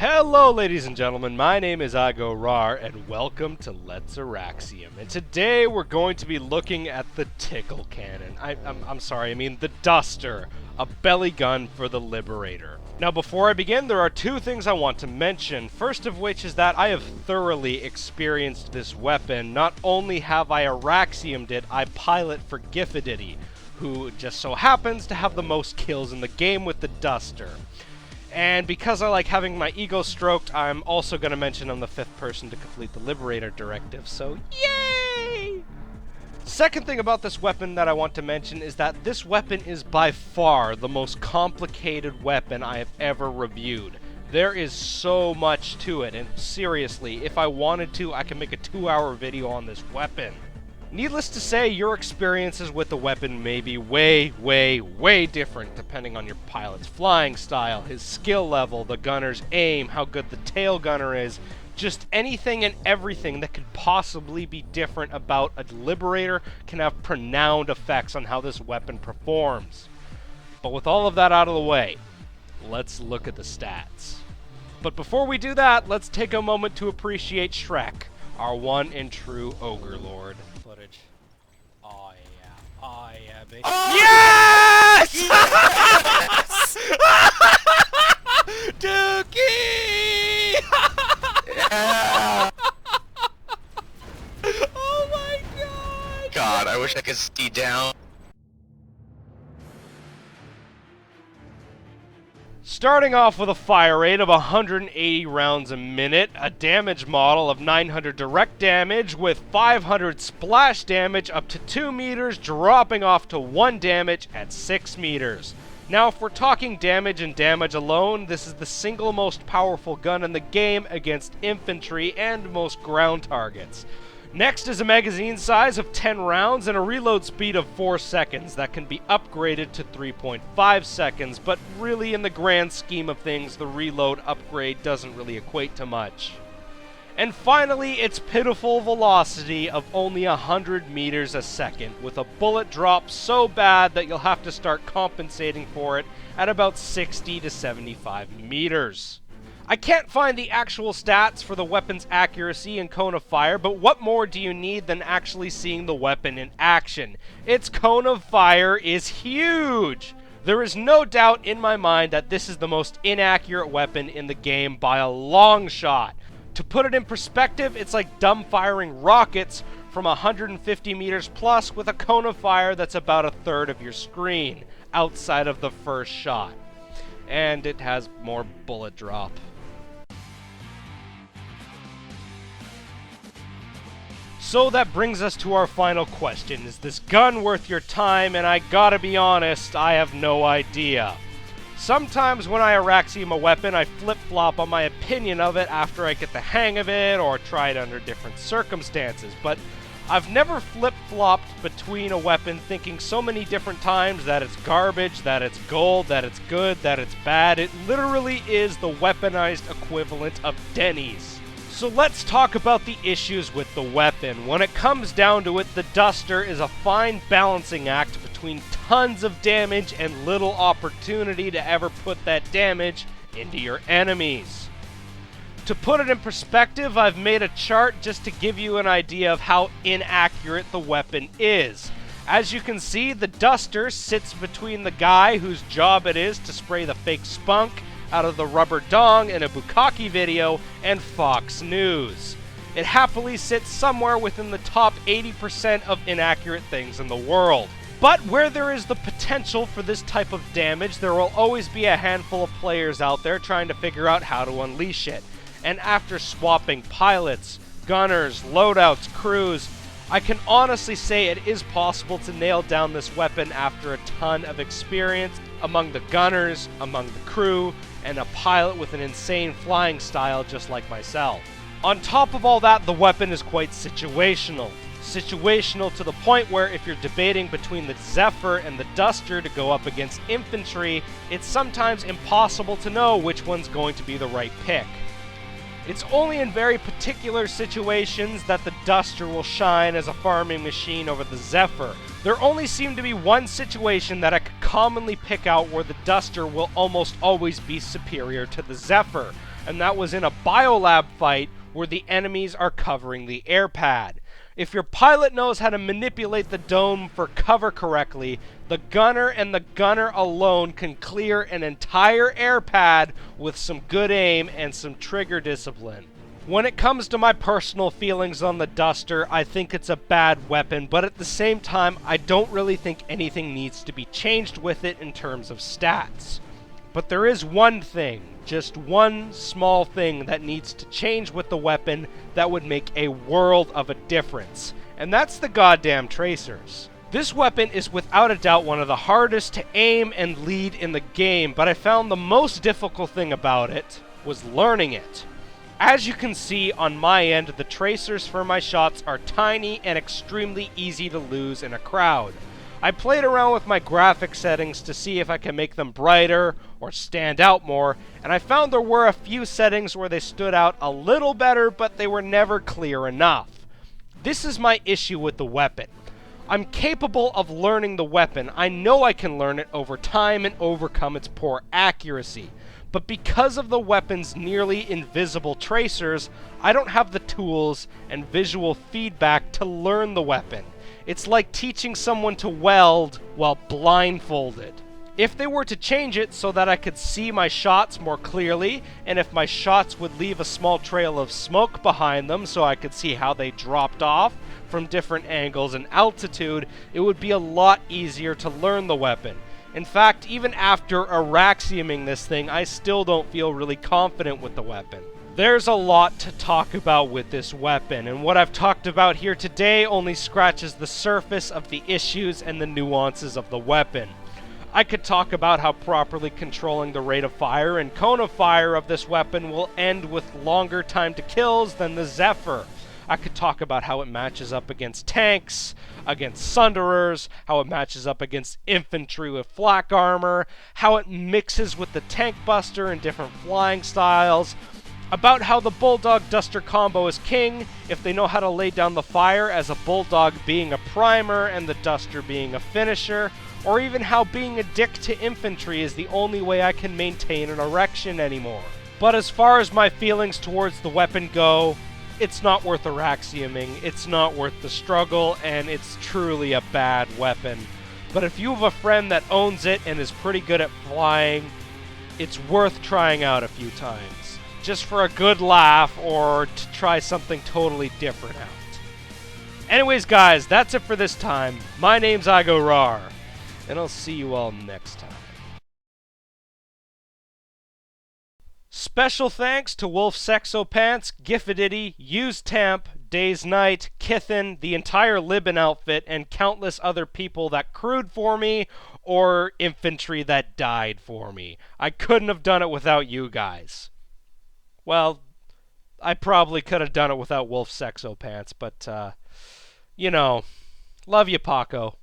Hello ladies and gentlemen, my name is iGoRawr and welcome to Let's Auraxium. And today we're going to be looking at the tickle cannon. I'm sorry, I mean the duster, a belly gun for the Liberator. Now before I begin, there are two things I want to mention. First of which is that I have thoroughly experienced this weapon. Not only have I Auraxiumed it, I pilot for Gifidity, who just so happens to have the most kills in the game with the duster. And because I like having my ego stroked, I'm also going to mention I'm the fifth person to complete the Liberator directive, so yay! Second thing about this weapon that I want to mention is that this weapon is by far the most complicated weapon I have ever reviewed. There is so much to it, and seriously, if I wanted to, I can make a 2-hour video on this weapon. Needless to say, your experiences with the weapon may be way different depending on your pilot's flying style, his skill level, the gunner's aim, how good the tail gunner is, just anything and everything that could possibly be different about a Liberator can have pronounced effects on how this weapon performs. But with all of that out of the way, let's look at the stats. But before we do that, let's take a moment to appreciate Shrek, our one and true Ogre Lord. Footage. Oh yeah, baby. Oh! Yes! Dookie! Yeah. Oh my god! God, I wish I could see down. Starting off with a fire rate of 180 rounds a minute, a damage model of 900 direct damage with 500 splash damage up to 2 meters, dropping off to 1 damage at 6 meters. Now if we're talking damage and damage alone, this is the single most powerful gun in the game against infantry and most ground targets. Next is a magazine size of 10 rounds and a reload speed of 4 seconds that can be upgraded to 3.5 seconds, but really in the grand scheme of things, the reload upgrade doesn't really equate to much. And finally, its pitiful velocity of only 100 meters a second, with a bullet drop so bad that you'll have to start compensating for it at about 60 to 75 meters. I can't find the actual stats for the weapon's accuracy and cone of fire, but what more do you need than actually seeing the weapon in action? Its cone of fire is huge! There is no doubt in my mind that this is the most inaccurate weapon in the game by a long shot. To put it in perspective, it's like dumbfiring rockets from 150 meters plus with a cone of fire that's about a third of your screen, outside of the first shot. And it has more bullet drop. So that brings us to our final question. Is this gun worth your time? And I gotta be honest, I have no idea. Sometimes when I Auraxium a weapon, I flip-flop on my opinion of it after I get the hang of it or try it under different circumstances, but I've never flip-flopped between a weapon thinking so many different times that it's garbage, that it's gold, that it's good, that it's bad. It literally is the weaponized equivalent of Denny's. So let's talk about the issues with the weapon. When it comes down to it, the duster is a fine balancing act between tons of damage and little opportunity to ever put that damage into your enemies. To put it in perspective, I've made a chart just to give you an idea of how inaccurate the weapon is. As you can see, the duster sits between the guy whose job it is to spray the fake spunk out of the rubber dong in a Bukkake video and Fox News. It happily sits somewhere within the top 80% of inaccurate things in the world. But where there is the potential for this type of damage, there will always be a handful of players out there trying to figure out how to unleash it. And after swapping pilots, gunners, loadouts, crews, I can honestly say it is possible to nail down this weapon after a ton of experience among the gunners, among the crew, and a pilot with an insane flying style just like myself. On top of all that, the weapon is quite situational. Situational to the point where if you're debating between the Zephyr and the Duster to go up against infantry, it's sometimes impossible to know which one's going to be the right pick. It's only in very particular situations that the Duster will shine as a farming machine over the Zephyr. There only seemed to be one situation that I could commonly pick out where the Duster will almost always be superior to the Zephyr. and that was in a biolab fight where the enemies are covering the air pad. If your pilot knows how to manipulate the dome for cover correctly, the gunner and the gunner alone can clear an entire air pad with some good aim and some trigger discipline. When it comes to my personal feelings on the Duster, I think it's a bad weapon, but at the same time, I don't really think anything needs to be changed with it in terms of stats. But there is one thing, just one small thing that needs to change with the weapon that would make a world of a difference, and that's the goddamn tracers. This weapon is without a doubt one of the hardest to aim and lead in the game, but I found the most difficult thing about it was learning it. As you can see on my end, the tracers for my shots are tiny and extremely easy to lose in a crowd. I played around with my graphic settings to see if I can make them brighter or stand out more, and I found there were a few settings where they stood out a little better, but they were never clear enough. This is my issue with the weapon. I'm capable of learning the weapon. I know I can learn it over time and overcome its poor accuracy. But because of the weapon's nearly invisible tracers, I don't have the tools and visual feedback to learn the weapon. It's like teaching someone to weld while blindfolded. If they were to change it so that I could see my shots more clearly, and if my shots would leave a small trail of smoke behind them so I could see how they dropped off from different angles and altitude, it would be a lot easier to learn the weapon. In fact, even after Auraxiuming this thing, I still don't feel really confident with the weapon. There's a lot to talk about with this weapon, and what I've talked about here today only scratches the surface of the issues and the nuances of the weapon. I could talk about how properly controlling the rate of fire and cone of fire of this weapon will end with longer time to kills than the Zephyr. I could talk about how it matches up against tanks, against Sunderers, how it matches up against infantry with flak armor, how it mixes with the tank buster in different flying styles, about how the Bulldog Duster combo is king if they know how to lay down the fire, as a Bulldog being a primer and the Duster being a finisher, or even how being a dick to infantry is the only way I can maintain an erection anymore. But as far as my feelings towards the weapon go, it's not worth Auraxiuming, it's not worth the struggle, and it's truly a bad weapon. But if you have a friend that owns it and is pretty good at flying, it's worth trying out a few times, just for a good laugh or to try something totally different out. Anyways guys, that's it for this time. My name's iGoRawr, and I'll see you all next time. Special thanks to Wolf Sexopants, Giffidity, Used Temp, Days Night, Kithen, the entire Libin outfit, and countless other people that crewed for me or infantry that died for me. I couldn't have done it without you guys. Well, I probably could have done it without Wolf Sexopants, but, you know, love you, Paco.